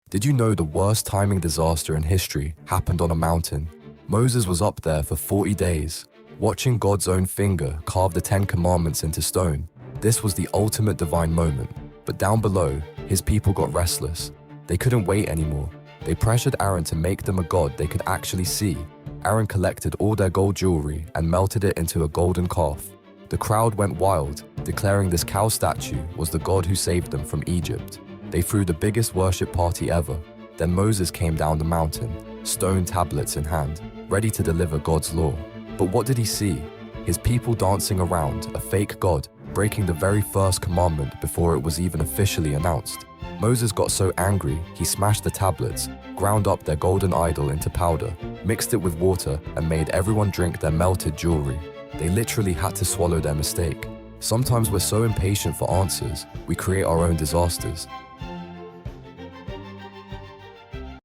Did you know the worst timing disaster in history happened on a mountain? Moses was up there for 40 days, watching God's own finger carve the 10 Commandments into stone. This was the ultimate divine moment. But down below, his people got restless. They couldn't wait anymore. They pressured Aaron to make them a god they could actually see. Aaron collected all their gold jewelry and melted it into a golden calf. The crowd went wild, declaring this cow statue was the God who saved them from Egypt. They threw the biggest worship party ever. Then Moses came down the mountain, stone tablets in hand, ready to deliver God's law. But what did he see? His people dancing around a fake God, breaking the very first commandment before it was even officially announced. Moses got so angry, he smashed the tablets, ground up their golden idol into powder, mixed it with water, and made everyone drink their melted jewelry. They literally had to swallow their mistake. Sometimes we're so impatient for answers, we create our own disasters.